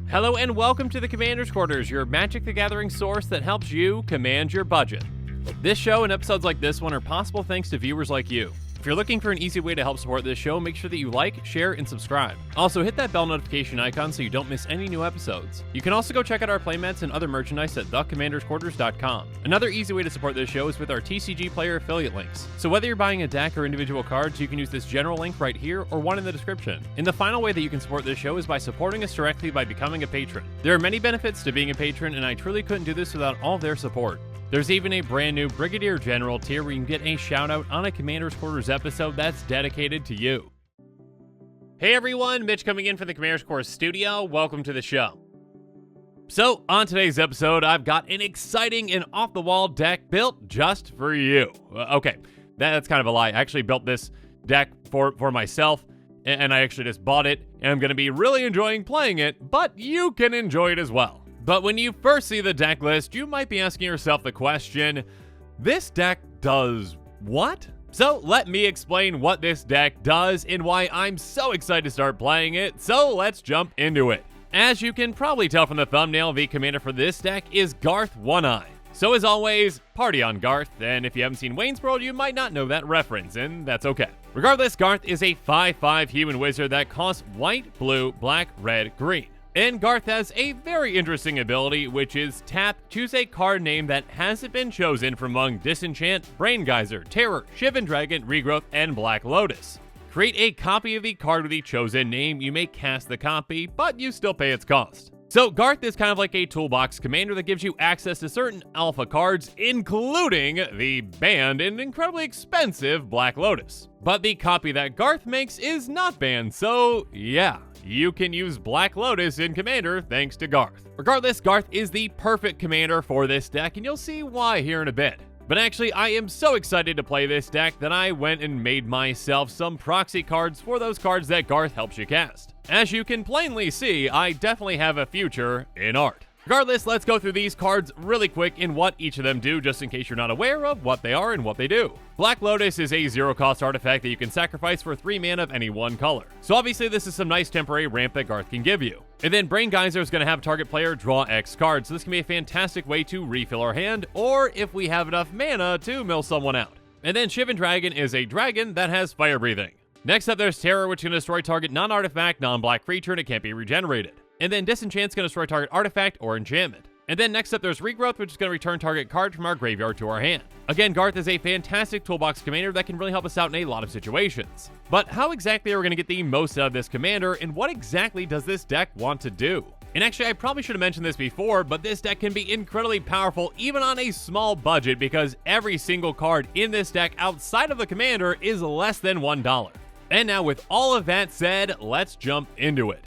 Hello and welcome to the Commander's Quarters, your Magic the Gathering source that helps you command your budget. This show and episodes like this one are possible thanks to viewers like you. If you're looking for an easy way to help support this show, make sure that you like, share, and subscribe. Also, hit that bell notification icon so you don't miss any new episodes. You can also go check out our playmats and other merchandise at thecommandersquarters.com. Another easy way to support this show is with our TCG Player affiliate links. So whether you're buying a deck or individual cards, you can use this general link right here or one in the description. And the final way that you can support this show is by supporting us directly by becoming a patron. There are many benefits to being a patron, and I truly couldn't do this without all their support. There's even a brand new Brigadier General tier where you can get a shout out on a Commander's Quarters episode that's dedicated to you. Hey everyone, Mitch coming in from the Commander's Quarters studio. Welcome to the show. So, on today's episode, I've got an exciting and off-the-wall deck built just for you. Okay, that's kind of a lie. I actually built this deck for myself, and I actually just bought it, and I'm going to be really enjoying playing it, but you can enjoy it as well. But when you first see the deck list, you might be asking yourself the question, this deck does what? So let me explain what this deck does and why I'm so excited to start playing it, so let's jump into it. As you can probably tell from the thumbnail, the commander for this deck is Garth One-Eye. So as always, party on Garth, and if you haven't seen Wayne's World, you might not know that reference, and that's okay. Regardless, Garth is a 5/5 human wizard that costs white, blue, black, red, green. And Garth has a very interesting ability, which is tap, choose a card name that hasn't been chosen from among Disenchant, Brain Geyser, Terror, Shivan Dragon, Regrowth, and Black Lotus. Create a copy of the card with the chosen name. You may cast the copy, but you still pay its cost. So Garth is kind of like a toolbox commander that gives you access to certain alpha cards, including the banned and incredibly expensive Black Lotus. But the copy that Garth makes is not banned, so yeah. You can use Black Lotus in Commander thanks to Garth. Regardless, Garth is the perfect commander for this deck, and you'll see why here in a bit. But actually, I am so excited to play this deck that I went and made myself some proxy cards for those cards that Garth helps you cast. As you can plainly see, I definitely have a future in art. Regardless, let's go through these cards really quick and what each of them do, just in case you're not aware of what they are and what they do. Black Lotus is a 0-cost artifact that you can sacrifice for 3 mana of any one color. So obviously this is some nice temporary ramp that Garth can give you. And then Brain Geyser is going to have target player draw X cards, so this can be a fantastic way to refill our hand, or if we have enough mana to mill someone out. And then Shivan Dragon is a dragon that has fire breathing. Next up there's Terror, which can destroy target non-artifact, non-black creature, and it can't be regenerated. And then Disenchant's going to destroy target artifact or enchantment. And then next up there's Regrowth, which is going to return target card from our graveyard to our hand. Again, Garth is a fantastic toolbox commander that can really help us out in a lot of situations. But how exactly are we going to get the most out of this commander, and what exactly does this deck want to do? And actually, I probably should have mentioned this before, but this deck can be incredibly powerful even on a small budget because every single card in this deck outside of the commander is less than $1. And now with all of that said, let's jump into it.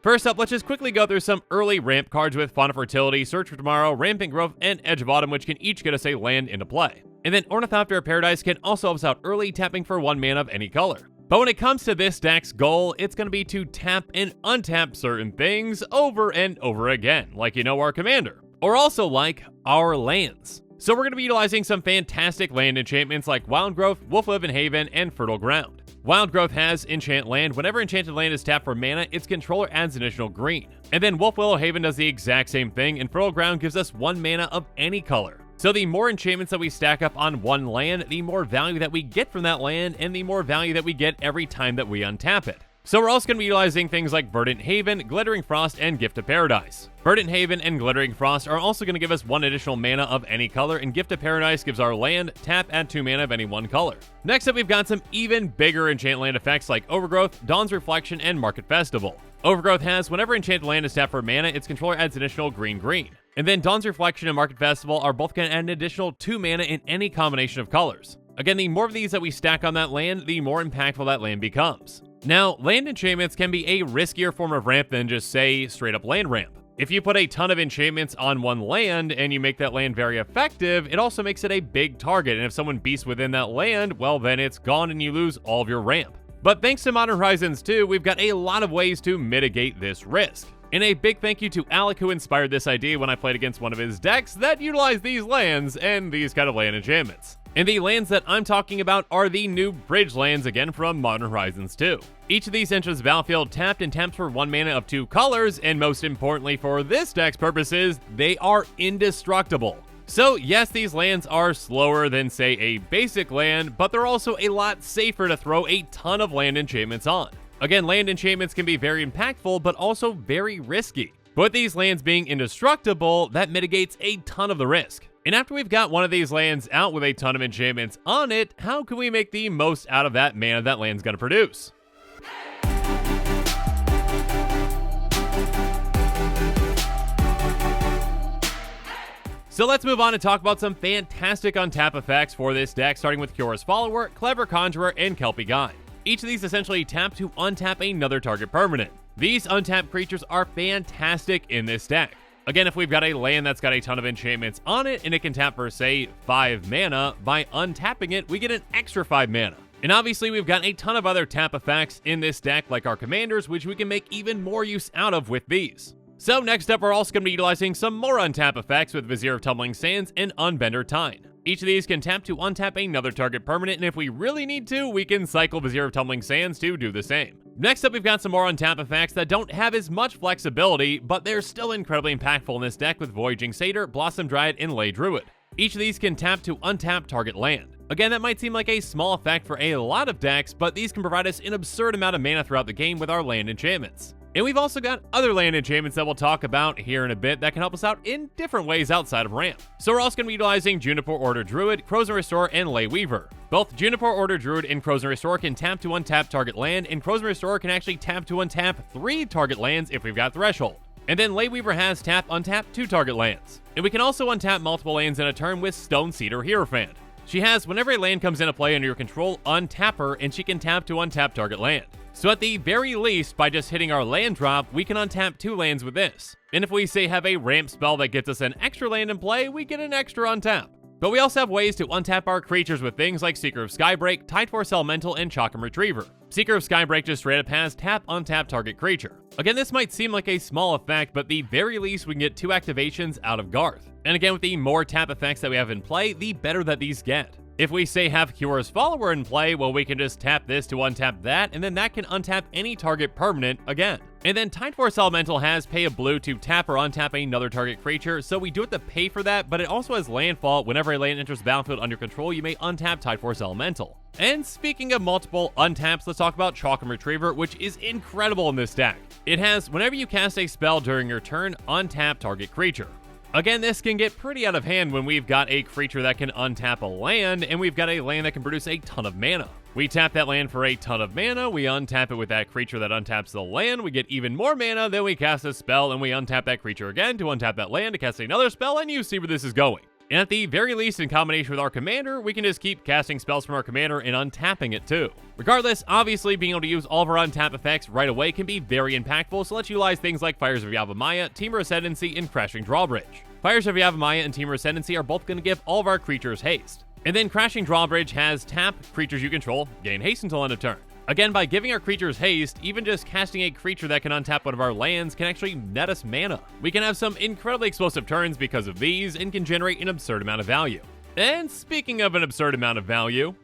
First up, let's just quickly go through some early ramp cards with Fauna Fertility, Search for Tomorrow, Rampant Growth, and Edge of Autumn, which can each get us a land into play. And then Ornithopter of Paradise can also help us out early, tapping for 1 mana of any color. But when it comes to this deck's goal, it's going to be to tap and untap certain things over and over again, like our commander, or also like our lands. So we're going to be utilizing some fantastic land enchantments like Wild Growth, Wolf-Living Haven, and Fertile Ground. Wild Growth has Enchant Land. Whenever enchanted land is tapped for mana, its controller adds additional green. And then Wolf Willow Haven does the exact same thing, and Fertile Ground gives us 1 mana of any color. So the more enchantments that we stack up on one land, the more value that we get from that land, and the more value that we get every time that we untap it. So we're also going to be utilizing things like Verdant Haven, Glittering Frost, and Gift of Paradise. Verdant Haven and Glittering Frost are also going to give us 1 additional mana of any color, and Gift of Paradise gives our land tap, add 2 mana of any one color. Next up, we've got some even bigger enchant land effects like Overgrowth, Dawn's Reflection, and Market Festival. Overgrowth has whenever enchanted land is tapped for mana, its controller adds additional green. And then Dawn's Reflection and Market Festival are both going to add an additional 2 mana in any combination of colors. Again, the more of these that we stack on that land, the more impactful that land becomes. Now, land enchantments can be a riskier form of ramp than just, say, straight up land ramp. If you put a ton of enchantments on one land and you make that land very effective, it also makes it a big target, and if someone beasts within that land, well then it's gone and you lose all of your ramp. But thanks to Modern Horizons 2, we've got a lot of ways to mitigate this risk. And a big thank you to Alec, who inspired this idea when I played against one of his decks that utilized these lands and these kind of land enchantments. And the lands that I'm talking about are the new bridge lands, again from Modern Horizons 2. Each of these enters the battlefield tapped and taps for 1 mana of 2 colors, and most importantly for this deck's purposes, they are indestructible. So yes, these lands are slower than, say, a basic land, but they're also a lot safer to throw a ton of land enchantments on. Again, land enchantments can be very impactful, but also very risky. But with these lands being indestructible, that mitigates a ton of the risk. And after we've got one of these lands out with a ton of enchantments on it, how can we make the most out of that mana that land's going to produce? So let's move on and talk about some fantastic untap effects for this deck, starting with Curious Follower, Clever Conjurer, and Kelpie Guide. Each of these essentially tap to untap another target permanent. These untapped creatures are fantastic in this deck. Again, if we've got a land that's got a ton of enchantments on it and it can tap for, say, 5 mana, by untapping it, we get an extra 5 mana. And obviously, we've got a ton of other tap effects in this deck, like our commanders, which we can make even more use out of with these. So next up, we're also going to be utilizing some more untap effects with Vizier of Tumbling Sands and Unbender Tine. Each of these can tap to untap another target permanent, and if we really need to, we can cycle Vizier of Tumbling Sands to do the same. Next up, we've got some more untap effects that don't have as much flexibility, but they're still incredibly impactful in this deck with Voyaging Satyr, Blossom Dryad, and Ley Druid. Each of these can tap to untap target land. Again, that might seem like a small effect for a lot of decks, but these can provide us an absurd amount of mana throughout the game with our land enchantments. And we've also got other land enchantments that we'll talk about here in a bit that can help us out in different ways outside of ramp. So we're also going to be utilizing Juniper Order Druid, Crows and Restore, and Ley Weaver. Both Juniper Order Druid and Crows and Restore can tap to untap target land, and Crows and Restore can actually tap to untap 3 target lands if we've got Threshold. And then Ley Weaver has tap untap 2 target lands. And we can also untap multiple lands in a turn with Stone Cedar Hierophant. She has, whenever a land comes into play under your control, untap her, and she can tap to untap target land. So at the very least, by just hitting our land drop, we can untap 2 lands with this. And if we, say, have a ramp spell that gets us an extra land in play, we get an extra untap. But we also have ways to untap our creatures with things like Seeker of Skybreak, Tideforce Elemental, and Chakram Retriever. Seeker of Skybreak just straight up has tap untap target creature. Again, this might seem like a small effect, but at the very least we can get 2 activations out of Garth. And again, with the more tap effects that we have in play, the better that these get. If we, say, have Curious Follower in play, well, we can just tap this to untap that, and then that can untap any target permanent again. And then Tideforce Elemental has pay a blue to tap or untap another target creature, so we do have to pay for that, but it also has landfall. Whenever a land enters the battlefield under control, you may untap Tideforce Elemental. And speaking of multiple untaps, let's talk about Chakram Retriever, which is incredible in this deck. It has, whenever you cast a spell during your turn, untap target creature. Again, this can get pretty out of hand when we've got a creature that can untap a land, and we've got a land that can produce a ton of mana. We tap that land for a ton of mana, we untap it with that creature that untaps the land, we get even more mana, then we cast a spell, and we untap that creature again to untap that land to cast another spell, and you see where this is going. And at the very least, in combination with our commander, we can just keep casting spells from our commander and untapping it too. Regardless, obviously being able to use all of our untap effects right away can be very impactful, so let's utilize things like Fires of Yavimaya, Temur Ascendancy, and Crashing Drawbridge. Fires of Yavimaya and Temur Ascendancy are both going to give all of our creatures haste. And then Crashing Drawbridge has tap creatures you control, gain haste until end of turn. Again, by giving our creatures haste, even just casting a creature that can untap one of our lands can actually net us mana. We can have some incredibly explosive turns because of these and can generate an absurd amount of value. And speaking of an absurd amount of value,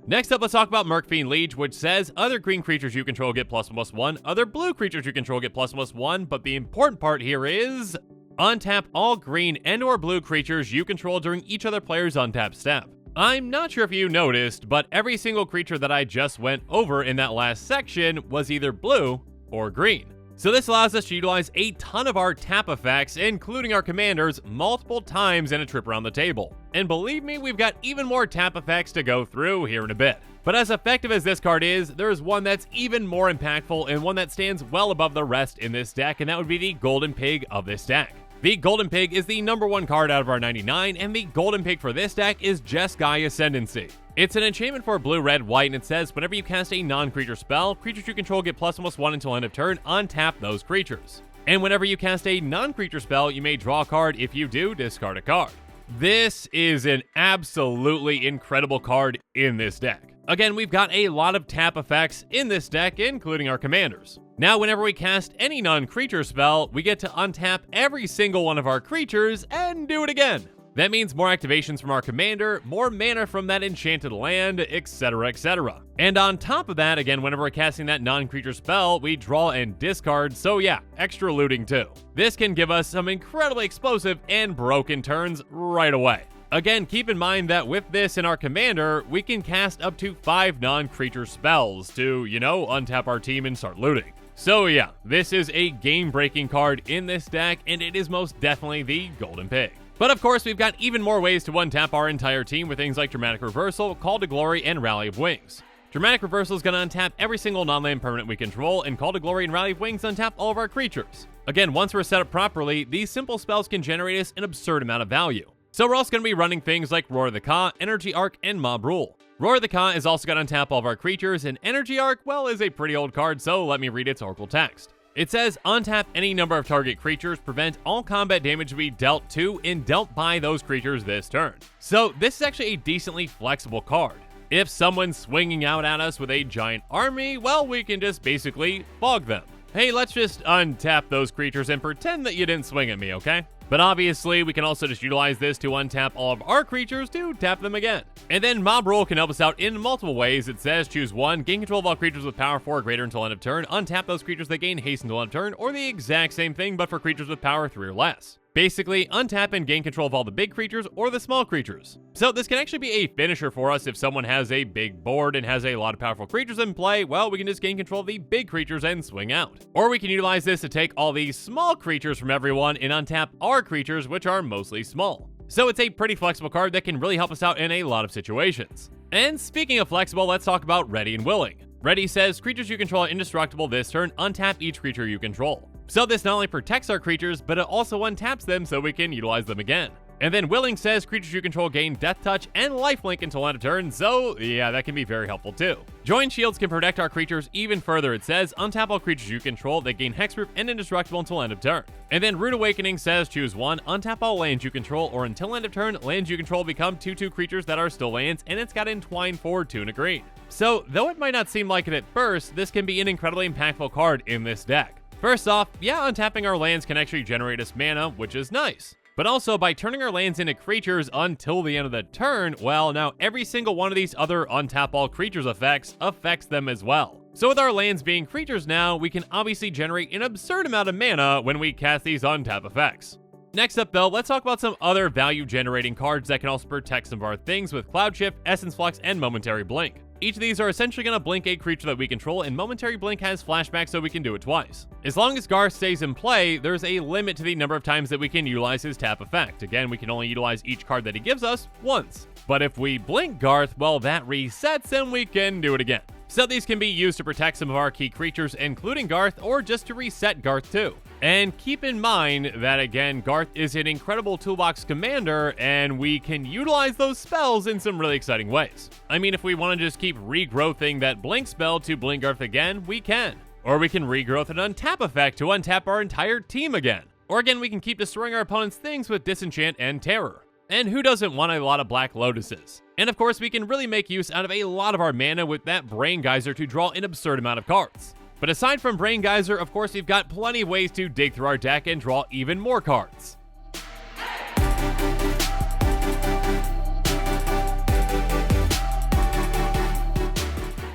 next up, let's talk about Murkfiend Liege, which says other green creatures you control get +1/+1, other blue creatures you control get +1/+1, but the important part here is untap all green and or blue creatures you control during each other player's untap step. I'm not sure if you noticed, but every single creature that I just went over in that last section was either blue or green. So this allows us to utilize a ton of our tap effects, including our commanders, multiple times in a trip around the table. And believe me, we've got even more tap effects to go through here in a bit. But as effective as this card is, there's one that's even more impactful and one that stands well above the rest in this deck, and that would be the Golden Pig of this deck. The Golden Pig is the #1 card out of our 99, and the Golden Pig for this deck is Jeskai Ascendancy. It's an enchantment for blue, red, white, and it says whenever you cast a non-creature spell, creatures you control get +1/+1 until end of turn, untap those creatures. And whenever you cast a non-creature spell, you may draw a card. If you do, discard a card. This is an absolutely incredible card in this deck. Again, we've got a lot of tap effects in this deck, including our commanders. Now, whenever we cast any non-creature spell, we get to untap every single one of our creatures and do it again. That means more activations from our commander, more mana from that enchanted land, etc, etc. And on top of that, again, whenever we're casting that non-creature spell, we draw and discard, so yeah, extra looting too. This can give us some incredibly explosive and broken turns right away. Again, keep in mind that with this in our commander, we can cast up to 5 non-creature spells to, untap our team and start looting. So yeah, this is a game-breaking card in this deck, and it is most definitely the Golden Pig. But of course, we've got even more ways to untap our entire team with things like Dramatic Reversal, Call to Glory, and Rally of Wings. Dramatic Reversal is going to untap every single non-land permanent we control, and Call to Glory and Rally of Wings untap all of our creatures. Again, once we're set up properly, these simple spells can generate us an absurd amount of value. So we're also going to be running things like Roar of the Ka, Energy Arc, and Mob Rule. Roar of the Ka is also going to untap all of our creatures, and Energy Arc, well, is a pretty old card, so let me read its Oracle text. It says, untap any number of target creatures, prevent all combat damage to be dealt to and dealt by those creatures this turn. So this is actually a decently flexible card. If someone's swinging out at us with a giant army, well, we can just basically fog them. Hey, let's just untap those creatures and pretend that you didn't swing at me, okay? But obviously, we can also just utilize this to untap all of our creatures to tap them again. And then Mob Rule can help us out in multiple ways. It says choose one, gain control of all creatures with power 4 or greater until end of turn, untap those creatures that gain haste until end of turn, or the exact same thing but for creatures with power 3 or less. Basically, untap and gain control of all the big creatures or the small creatures. So this can actually be a finisher for us if someone has a big board and has a lot of powerful creatures in play. Well, we can just gain control of the big creatures and swing out. Or we can utilize this to take all these small creatures from everyone and untap our creatures, which are mostly small. So it's a pretty flexible card that can really help us out in a lot of situations. And speaking of flexible, let's talk about Ready and Willing. Ready says, creatures you control are indestructible this turn, untap each creature you control. So this not only protects our creatures, but it also untaps them so we can utilize them again. And then Willing says creatures you control gain Death Touch and Lifelink until end of turn, so yeah, that can be very helpful too. Join Shields can protect our creatures even further. It says untap all creatures you control that gain Hexproof and Indestructible until end of turn. And then Rude Awakening says choose one, untap all lands you control, or until end of turn, lands you control become 2/2 creatures that are still lands, and it's got Entwine for 2 and a green. So, though it might not seem like it at first, this can be an incredibly impactful card in this deck. First off, yeah, untapping our lands can actually generate us mana, which is nice. But also, by turning our lands into creatures until the end of the turn, well, now every single one of these other untap all creatures effects affects them as well. So with our lands being creatures now, we can obviously generate an absurd amount of mana when we cast these untap effects. Next up though, let's talk about some other value generating cards that can also protect some of our things with Cloud Shift, Essence Flux, and Momentary Blink. Each of these are essentially going to blink a creature that we control, and Momentary Blink has flashback so we can do it twice. As long as Garth stays in play, there's a limit to the number of times that we can utilize his tap effect. Again, we can only utilize each card that he gives us once. But if we blink Garth, well, that resets and we can do it again. So these can be used to protect some of our key creatures, including Garth, or just to reset Garth too. And keep in mind that, again, Garth is an incredible toolbox commander, and we can utilize those spells in some really exciting ways. I mean, if we want to just keep regrowthing that blink spell to blink Garth again, we can. Or we can regrowth an untap effect to untap our entire team again. Or again, we can keep destroying our opponent's things with Disenchant and Terror. And who doesn't want a lot of Black Lotuses? And of course, we can really make use out of a lot of our mana with that Brain Geyser to draw an absurd amount of cards. But aside from Brain Geyser, of course, we've got plenty of ways to dig through our deck and draw even more cards.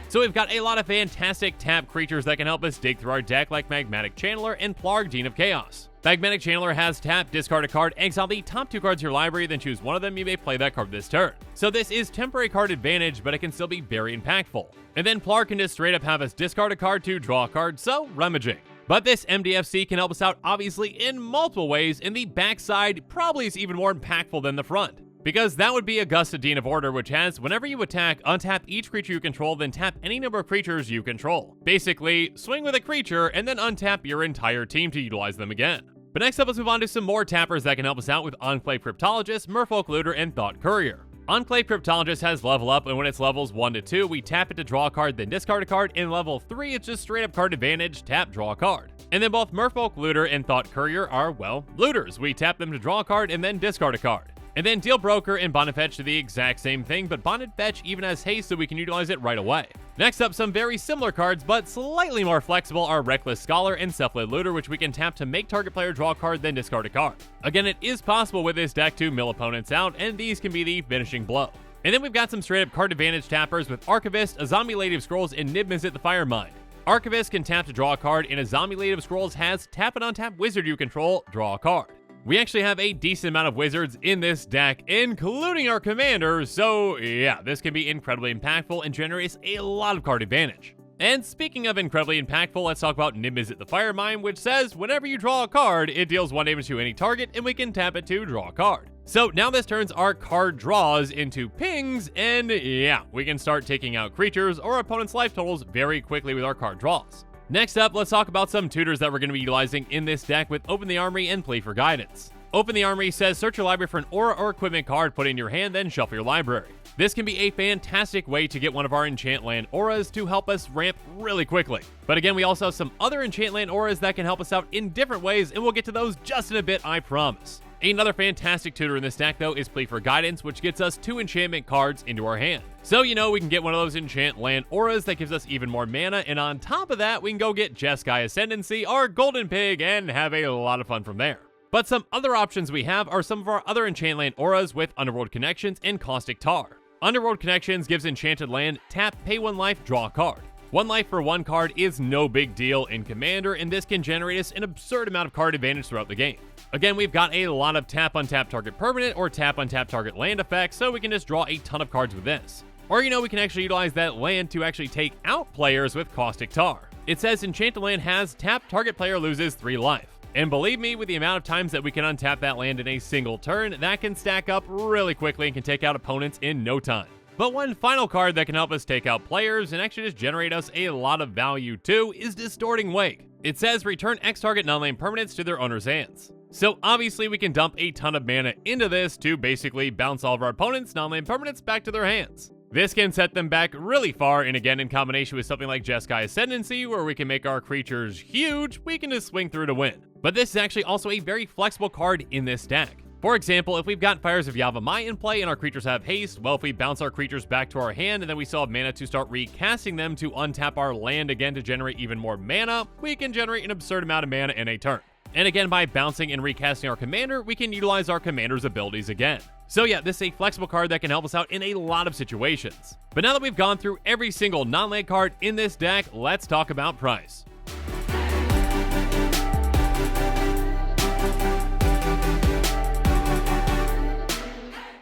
So we've got a lot of fantastic tap creatures that can help us dig through our deck, like Magmatic Channeler and Plarg, Dean of Chaos. Magmatic Channeler has tap, discard a card, exile the top 2 cards of your library, then choose one of them. You may play that card this turn. So this is temporary card advantage, but it can still be very impactful. And then Plarg can just straight up have us discard a card to draw a card, so rummaging. But this MDFC can help us out obviously in multiple ways, and the backside probably is even more impactful than the front. Because that would be Augusta Dean of Order, which has, whenever you attack, untap each creature you control, then tap any number of creatures you control. Basically, swing with a creature, and then untap your entire team to utilize them again. But next up, let's move on to some more tappers that can help us out with Enclave Cryptologist, Merfolk Looter, and Thought Courier. Enclave Cryptologist has level up, and when it's levels 1 to 2, we tap it to draw a card, then discard a card. In level 3, it's just straight up card advantage, tap, draw a card. And then both Merfolk Looter and Thought Courier are, well, looters. We tap them to draw a card and then discard a card. And then Deal Broker and Bonded Fetch do the exact same thing, but Bonded Fetch even has haste so we can utilize it right away. Next up, some very similar cards, but slightly more flexible are Reckless Scholar and Self-Led Looter, which we can tap to make target player draw a card, then discard a card. Again, it is possible with this deck to mill opponents out, and these can be the finishing blow. And then we've got some straight up card advantage tappers with Archivist, a Zombie Lady of Scrolls, and Nib Mizzet the Firemind. Archivist can tap to draw a card, and a Zombie Lady of Scrolls has tap and untap wizard you control, draw a card. We actually have a decent amount of wizards in this deck, including our commander, so yeah, this can be incredibly impactful and generates a lot of card advantage. And speaking of incredibly impactful, let's talk about Nib Mizzet the Firemind, which says whenever you draw a card, it deals 1 damage to any target, and we can tap it to draw a card. So now this turns our card draws into pings, and yeah, we can start taking out creatures or opponent's life totals very quickly with our card draws. Next up, let's talk about some tutors that we're going to be utilizing in this deck with Open the Armory and Plea for Guidance. Open the Armory says search your library for an aura or equipment card, put it in your hand, then shuffle your library. This can be a fantastic way to get one of our enchant land auras to help us ramp really quickly. But again, we also have some other enchant land auras that can help us out in different ways, and we'll get to those just in a bit, I promise. Another fantastic tutor in this deck, though, is Plea for Guidance, which gets us 2 enchantment cards into our hand. So, we can get one of those enchant land auras that gives us even more mana, and on top of that, we can go get Jeskai Ascendancy, our golden pig, and have a lot of fun from there. But some other options we have are some of our other enchant land auras with Underworld Connections and Caustic Tar. Underworld Connections gives enchanted land, tap, pay 1 life, draw a card. 1 life for 1 card is no big deal in Commander, and this can generate us an absurd amount of card advantage throughout the game. Again, we've got a lot of tap untap target permanent or tap untap target land effects, so we can just draw a ton of cards with this. Or we can actually utilize that land to actually take out players with Caustic Tar. It says enchanted land has tap, target player loses 3 life. And believe me, with the amount of times that we can untap that land in a single turn, that can stack up really quickly and can take out opponents in no time. But one final card that can help us take out players and actually just generate us a lot of value too is Distorting Wake. It says return X target non-land permanents to their owner's hands. So obviously we can dump a ton of mana into this to basically bounce all of our opponents' non-land permanents back to their hands. This can set them back really far, and again, in combination with something like Jeskai Ascendancy, where we can make our creatures huge, we can just swing through to win. But this is actually also a very flexible card in this deck. For example, if we've got Fires of Yavimaya in play and our creatures have haste, well, if we bounce our creatures back to our hand and then we still have mana to start recasting them to untap our land again to generate even more mana, we can generate an absurd amount of mana in a turn. And again, by bouncing and recasting our commander, we can utilize our commander's abilities again. So yeah, this is a flexible card that can help us out in a lot of situations. But now that we've gone through every single non-land card in this deck, let's talk about price.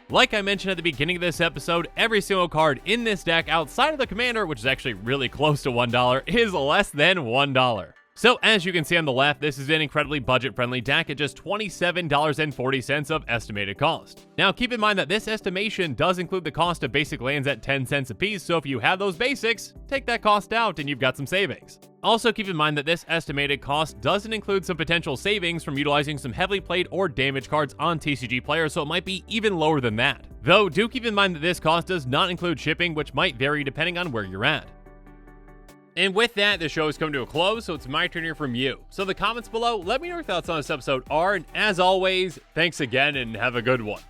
Like I mentioned at the beginning of this episode, every single card in this deck outside of the commander, which is actually really close to $1, is less than $1. So as you can see on the left, this is an incredibly budget-friendly deck at just $27.40 of estimated cost. Now keep in mind that this estimation does include the cost of basic lands at 10 cents a piece, so if you have those basics, take that cost out and you've got some savings. Also keep in mind that this estimated cost doesn't include some potential savings from utilizing some heavily played or damaged cards on TCG players, so it might be even lower than that. Though do keep in mind that this cost does not include shipping, which might vary depending on where you're at. And with that, the show is coming to a close, so it's my turn here from you. So in the comments below, let me know your thoughts on this episode are, and as always, thanks again and have a good one.